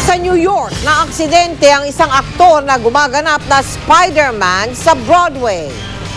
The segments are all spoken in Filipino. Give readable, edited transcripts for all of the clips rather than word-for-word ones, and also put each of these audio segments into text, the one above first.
Sa New York, na-aksidente ang isang aktor na gumaganap na Spider-Man sa Broadway.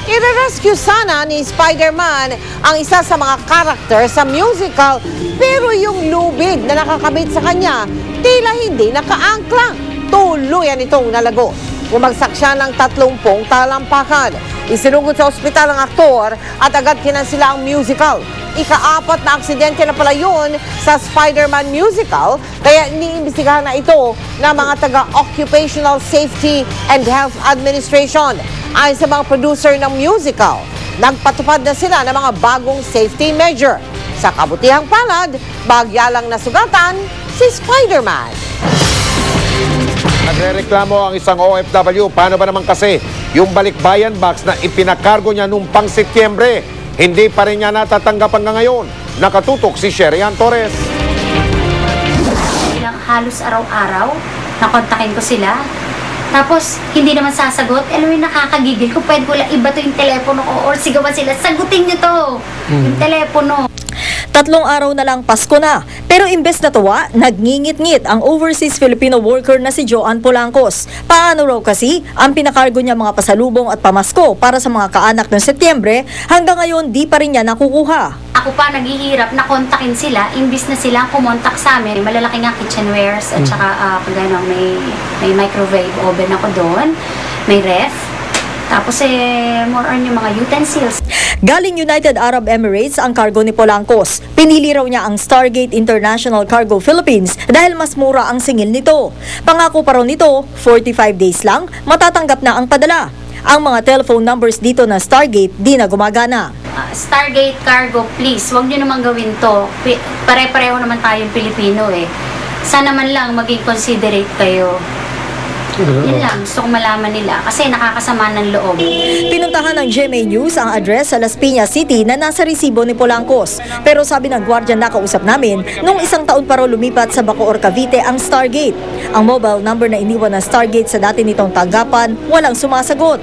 I-rescue sana ni Spider-Man ang isa sa mga karakter sa musical, pero yung lubid na nakakabit sa kanya tila hindi nakaangklang. Tuluyan itong nalago. Bumagsak siya ng 30 talampakan. Isinugod sa ospital ang aktor at agad kinansila ang musical. Ika-4 na aksidente na pala yun sa Spider-Man musical, kaya iniimbestigahan na ito ng mga taga-Occupational Safety and Health Administration. Ayon sa mga producer ng musical, nagpatupad na sila ng mga bagong safety measure. Sa kabutihang palad, bagya lang nasugatan si Spider-Man. Nagrereklamo ang isang OFW. Paano ba naman kasi yung balikbayan box na ipinakargo niya nung pang Setyembre? Hindi pa rin niya natatanggap hanggang ngayon. Nakatutok si Sherian Torres. Halos araw-araw, nakontakin ko sila. Tapos, hindi naman sasagot. Alam mo yung nakakagigil ko. Pwede ko lang iba to yung telepono ko or sigawan sila. Sagutin niyo to! Yung telepono. 3 araw na lang Pasko na. Pero imbes na tuwa, nagngingit-ngit ang overseas Filipino worker na si Joanne Polancos. Paano raw kasi ang pinakargo niya mga pasalubong at pamasko para sa mga kaanak ng Setyembre, hanggang ngayon di pa rin niya nakukuha. Ako pa naghihirap na kontakin sila, imbis na sila kumontak sa amin. Malalaki nga kitchenwares at saka may microwave oven ako doon, may ref. Tapos more on yung mga utensils. Galing United Arab Emirates ang cargo ni Polancos. Pinili raw niya ang Stargate International Cargo Philippines dahil mas mura ang singil nito. Pangako pa raw nito, 45 days lang, matatanggap na ang padala. Ang mga telephone numbers dito na Stargate di na gumagana. Stargate Cargo, please, wag niyo naman gawin to. Pare-pareho naman tayong Pilipino eh. Sana man lang maging considerate kayo. Yun lang, gusto kong malaman nila kasi nakakasama ng loob. Pinuntahan ng GMA News ang address sa Las Piñas City na nasa resibo ni Polancos. Pero sabi ng gwardiya na kausap namin, nung 1 taon pa raw lumipat sa Bacoor, Cavite ang Stargate. Ang mobile number na iniwan ng Stargate sa dati nitong tanggapan, walang sumasagot.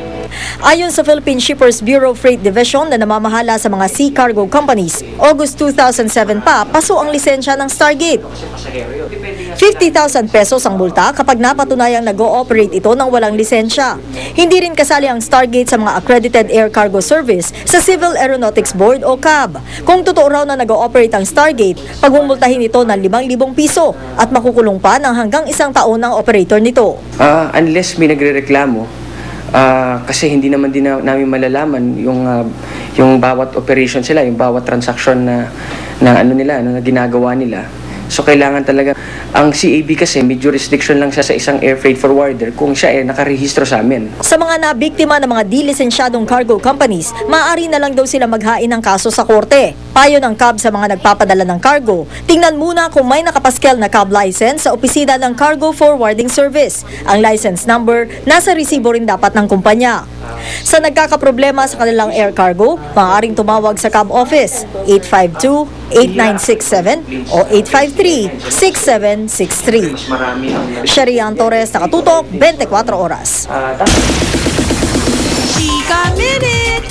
Ayon sa Philippine Shippers Bureau Freight Division na namamahala sa mga sea cargo companies, August 2007 pa paso ang lisensya ng Stargate. 50,000 pesos ang multa kapag napatunayang nag-ooperate ito ng walang lisensya. Hindi rin kasali ang Stargate sa mga Accredited Air Cargo Service sa Civil Aeronautics Board o CAB. Kung totoo raw na nag-ooperate ang Stargate, pagmumultahin ito ng 5,000 piso at makukulong pa ng hanggang 1 taon ng operator nito. Unless may nagrereklamo, kasi hindi naman din namin malalaman yung bawat operation sila, yung bawat transaction na ginagawa nila. So kailangan talaga, ang CAB kasi may jurisdiction lang siya sa isang air freight forwarder kung siya nakarehistro sa amin. Sa mga nabiktima ng mga di-lisensyadong cargo companies, maaari na lang daw sila maghain ng kaso sa korte. Payo ng CAB sa mga nagpapadala ng cargo, tingnan muna kung may nakapaskel na CAB license sa opisina ng Cargo Forwarding Service. Ang license number, nasa resibo rin dapat ng kumpanya. Sa nagkakaproblema sa kanilang air cargo, maaaring tumawag sa CAB office 852-8967 o 853-6763. Sherian Torres, nakatutok, 24 oras. Chika Minute!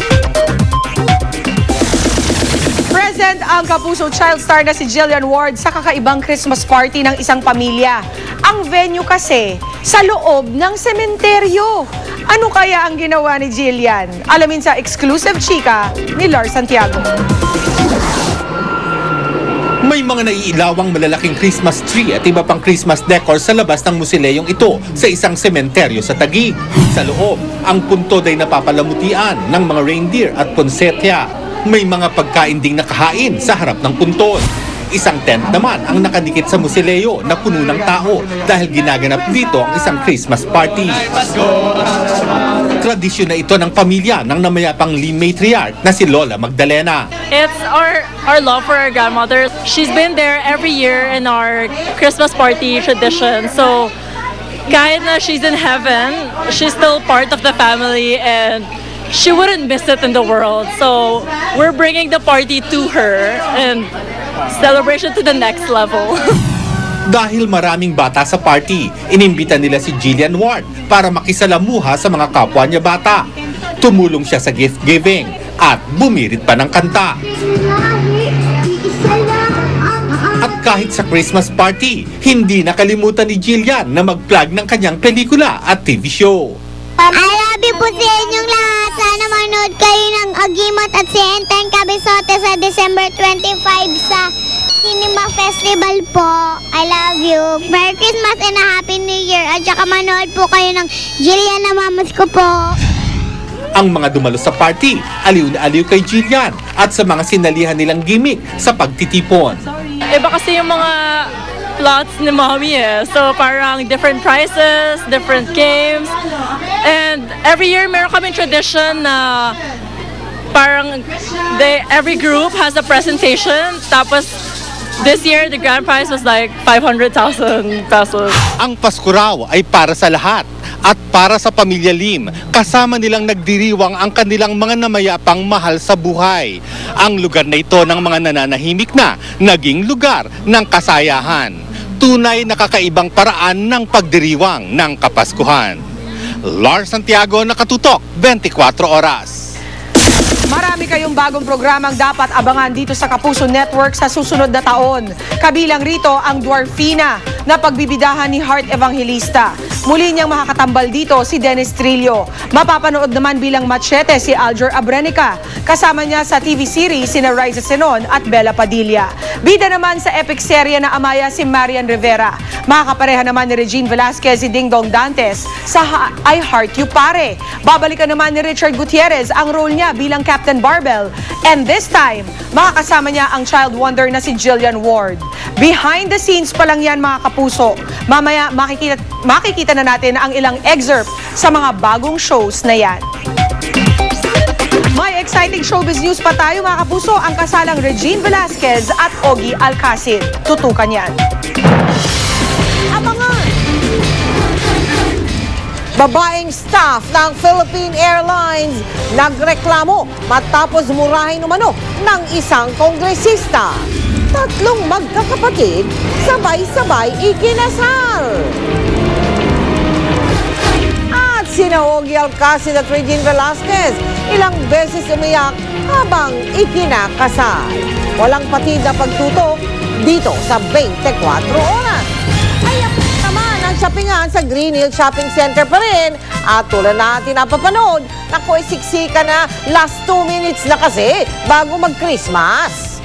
Present ang kapuso child star na si Jillian Ward sa kakaibang Christmas party ng isang pamilya. Ang venue kasi sa loob ng sementeryo. Ano kaya ang ginawa ni Jillian? Alamin sa exclusive chika ni Lars Santiago. May mga naiilawang malalaking Christmas tree at iba pang Christmas decor sa labas ng musileyong ito sa isang sementeryo sa Taguig. Sa loob, ang puntod ay napapalamutian ng mga reindeer at ponsetya. May mga pagkain ding nakahain sa harap ng puntod. Isang tent naman ang nakadikit sa musileyo na puno ng tao dahil ginaganap dito ang isang Christmas party. Tradisyon na ito ng pamilya ng namayapang Lee matriarch na si Lola Magdalena. It's our love for our grandmother. She's been there every year in our Christmas party tradition. So kahit na she's in heaven, she's still part of the family and she wouldn't miss it in the world. So we're bringing the party to her and celebration to the next level. Dahil maraming bata sa party, inimbita nila si Jillian Ward para makisalamuha sa mga kapwa niya bata. Tumulong siya sa gift giving at bumirit pa ng kanta. At Kahit sa Christmas party, hindi nakalimutan ni Jillian na mag-plug ng kanyang pelikula at TV show. I love you po sa inyong lahat. Sana manood kayo ng Agimat at si Enteng Cabezote sa December 25 sa Cinema Festival po. I love you. Merry Christmas and a Happy New Year. At saka manood po kayo ng Jillian na mamas ko po. Ang mga dumalo sa party, aliw na aliw kay Jillian at sa mga sinalihan nilang gimmick sa pagtitipon. Iba kasi yung mga plots ni Mommy eh. So parang different prizes, different games. And every year meron kaming tradition na parang every group has a presentation. Tapos this year the grand prize was like 500,000 pesos. Ang Pasko raw ay para sa lahat at para sa pamilya Lim. Kasama nilang nagdiriwang ang kanilang mga namayapang mahal sa buhay. Ang lugar na ito ng mga nananahimik na naging lugar ng kasayahan. Tunay na kakaibang paraan ng pagdiriwang ng Kapaskuhan. Lars Santiago, Nakatutok, 24 Oras. Marami kayong bagong programang dapat abangan dito sa Kapuso Network sa susunod na taon. Kabilang rito ang Dwarfina na pagbibidahan ni Heart Evangelista. Muli niyang makakatambal dito si Dennis Trillo. Mapapanood naman bilang machete si Aljur Abrenica. Kasama niya sa TV series sina Riza Senon at Bella Padilla. Bida naman sa epic serye na Amaya si Marian Rivera. Makakapareha naman ni Regine Velasquez si Ding Dong Dantes sa I Heart You Pare. Babalikan naman ni Richard Gutierrez ang role niya bilang Captain Barbell. And this time, makakasama niya ang child wonder na si Jillian Ward. Behind the scenes pa lang yan mga kapuso. Mamaya makikita na natin ang ilang excerpt sa mga bagong shows na yan. May exciting showbiz news pa tayo mga kapuso, ang kasalang Regine Velasquez at Ogie Alcacid. Tutukan yan. Abangan! Babaeng staff ng Philippine Airlines nagreklamo matapos murahin umano ng isang kongresista. Tatlong magkakapatid sabay-sabay ikinasal. At sina Ogie Alcacid at Regine Velasquez ilang beses umiyak habang ikinakasal. Walang patid na pagtutok dito sa 24 Oras. Kaya naman ang shoppingan sa Green Hill Shopping Center pa rin. At tulad natin napapanood, naku, siksika na last 2 minutes na kasi bago mag-Christmas.